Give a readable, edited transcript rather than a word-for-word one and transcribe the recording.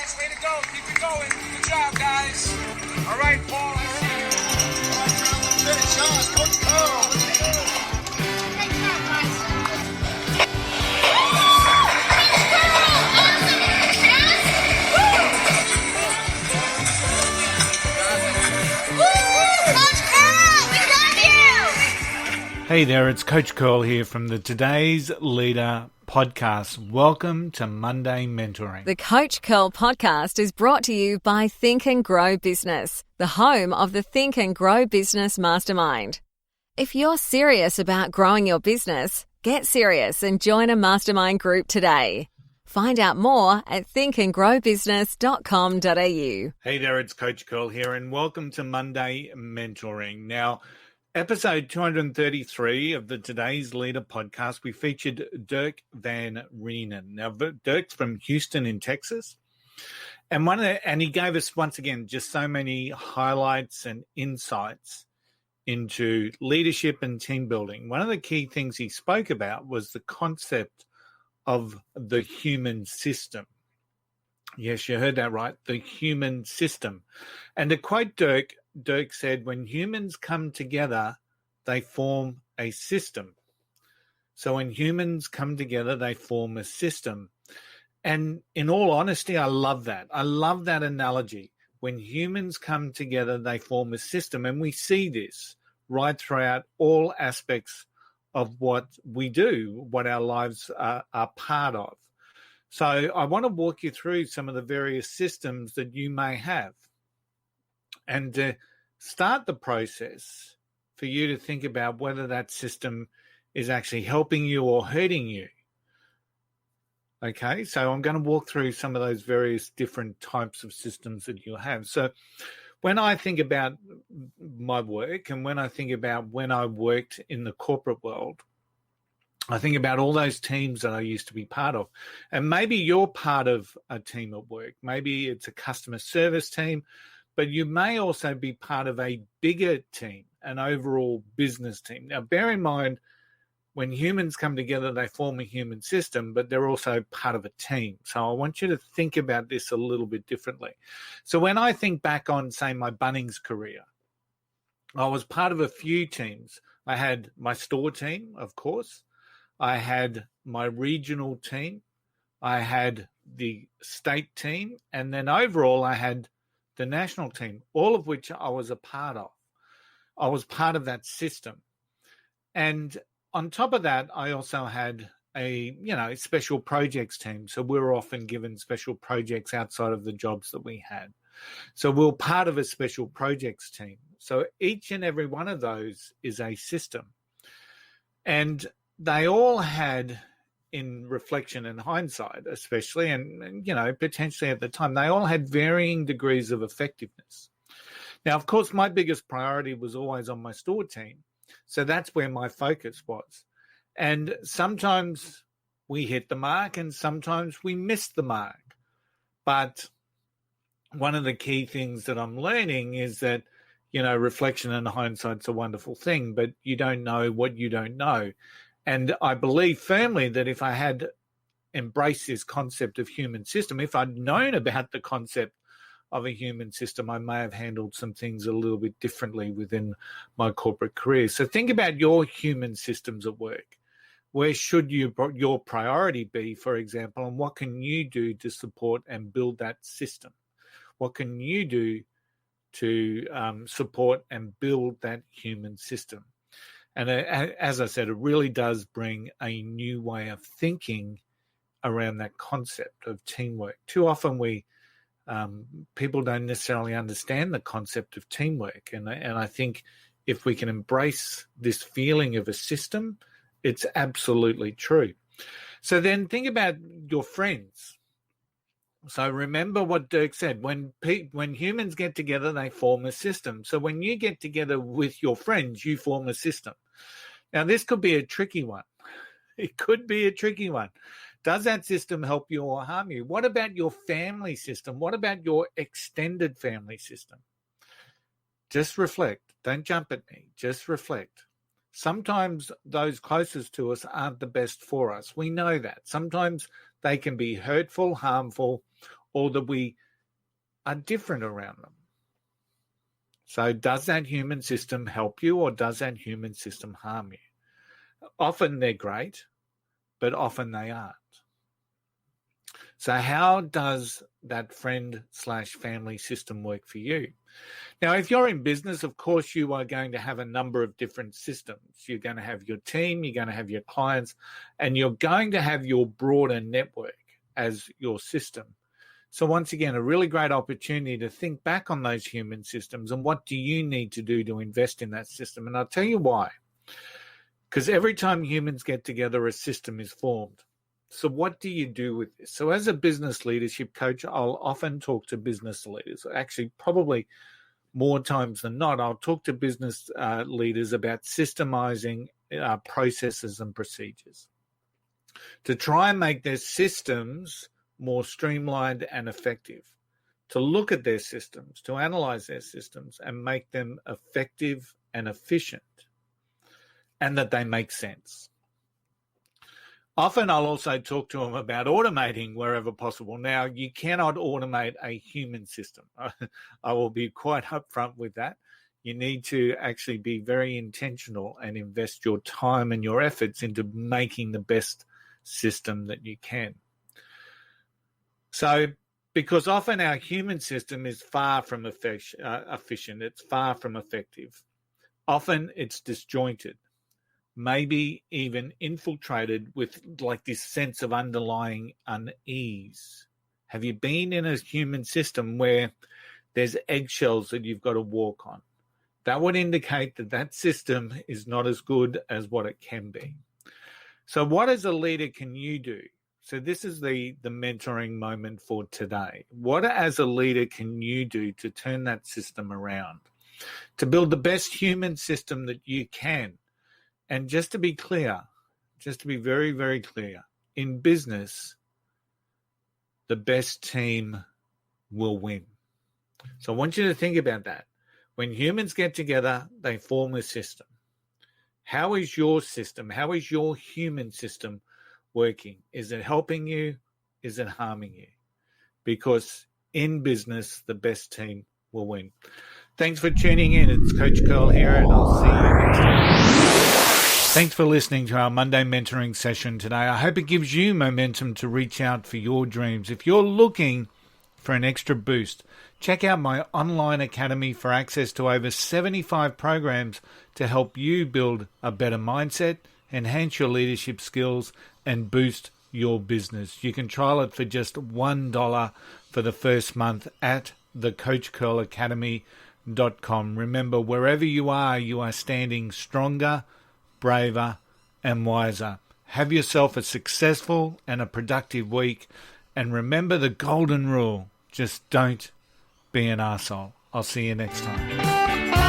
guys. Way to go. Keep it going. Good job, guys. All right, Paul. I see you. All right, Carl. Finish on. Coach Carl. Great job, guys. Hey there, it's Coach Curl here from the Today's Leader podcast. Welcome to Monday Mentoring. The Coach Curl podcast is brought to you by Think and Grow Business, the home of the Think and Grow Business Mastermind. If you're serious about growing your business, get serious and join a mastermind group today. Find out more at thinkandgrowbusiness.com.au. Hey there, it's Coach Curl here and welcome to Monday Mentoring. Now, episode 233 of the Today's Leader podcast, we featured Dirk van Reenen. Now, Dirk's from Houston in Texas, and he gave us, once again, just so many highlights and insights into leadership and team building. One of the key things he spoke about was the concept of the human system. Yes, you heard that right, the human system. And to quote Dirk said, when humans come together, they form a system. So when humans come together, they form a system. And in all honesty, I love that. I love that analogy. When humans come together, they form a system. And we see this right throughout all aspects of what we do, what our lives are part of. So I want to walk you through some of the various systems that you may have, and to start the process for you to think about whether that system is actually helping you or hurting you. Okay, so I'm going to walk through some of those various different types of systems that you'll have. So when I think about my work and when I think about when I worked in the corporate world, I think about all those teams that I used to be part of. And maybe you're part of a team at work. Maybe it's a customer service team, but you may also be part of a bigger team, an overall business team. Now, bear in mind, when humans come together, they form a human system, but they're also part of a team. So I want you to think about this a little bit differently. So when I think back on, say, my Bunnings career, I was part of a few teams. I had my store team, of course. I had my regional team. I had the state team. And then overall, I had the national team, all of which I was a part of. I was part of that system. And on top of that, I also had a special projects team. So we were often given special projects outside of the jobs that we had. So we were part of a special projects team. So each and every one of those is a system. And they all had, in reflection and hindsight especially, and potentially at the time, they all had varying degrees of effectiveness. Now, of course, my biggest priority was always on my store team. So that's where my focus was. And sometimes we hit the mark and sometimes we missed the mark. But one of the key things that I'm learning is that, reflection and hindsight's a wonderful thing, but you don't know what you don't know. And I believe firmly that if I had embraced this concept of human system, if I'd known about the concept of a human system, I may have handled some things a little bit differently within my corporate career. So think about your human systems at work. Where should your priority be, for example, and what can you do to support and build that system? What can you do to support and build that human system? And as I said, it really does bring a new way of thinking around that concept of teamwork. Too often people don't necessarily understand the concept of teamwork. And I think if we can embrace this feeling of a system, it's absolutely true. So then think about your friends. So remember what Dirk said, when humans get together, they form a system. So when you get together with your friends, you form a system. Now, this could be a tricky one. It could be a tricky one. Does that system help you or harm you? What about your family system? What about your extended family system? Just reflect. Don't jump at me. Just reflect. Sometimes those closest to us aren't the best for us. We know that. Sometimes they can be hurtful, harmful, or that we are different around them. So does that human system help you, or does that human system harm you? Often they're great, but often they aren't. So how does that friend/family system work for you? Now, if you're in business, of course, you are going to have a number of different systems. You're going to have your team, you're going to have your clients, and you're going to have your broader network as your system. So once again, a really great opportunity to think back on those human systems and what do you need to do to invest in that system. And I'll tell you why. Because every time humans get together, a system is formed. So what do you do with this? So as a business leadership coach, I'll often talk to business leaders. Actually, probably more times than not, I'll talk to business leaders about systemizing processes and procedures to try and make their systems more streamlined and effective, to look at their systems, to analyze their systems and make them effective and efficient, and that they make sense. Often I'll also talk to them about automating wherever possible. Now, you cannot automate a human system. I will be quite upfront with that. You need to actually be very intentional and invest your time and your efforts into making the best system that you can. So, because often our human system is far from efficient, it's far from effective. Often it's disjointed, maybe even infiltrated with like this sense of underlying unease. Have you been in a human system where there's eggshells that you've got to walk on? That would indicate that that system is not as good as what it can be. So what as a leader can you do? So this is the mentoring moment for today. What as a leader can you do to turn that system around, to build the best human system that you can? And just to be clear, just to be very, very clear, in business, the best team will win. So I want you to think about that. When humans get together, they form a system. How is your system? How is your human system working? Is it helping you? Is it harming you? Because in business, the best team will win. Thanks for tuning in. It's Coach Curl here, and I'll see you next time. Thanks for listening to our Monday mentoring session today. I hope it gives you momentum to reach out for your dreams. If you're looking for an extra boost, check out my online academy for access to over 75 programs to help you build a better mindset, enhance your leadership skills, and boost your business. You can trial it for just $1 for the first month at thecoachcurlacademy.com. Remember, wherever you are standing stronger, braver, and wiser. Have yourself a successful and a productive week. And remember the golden rule, just don't be an arsehole. I'll see you next time.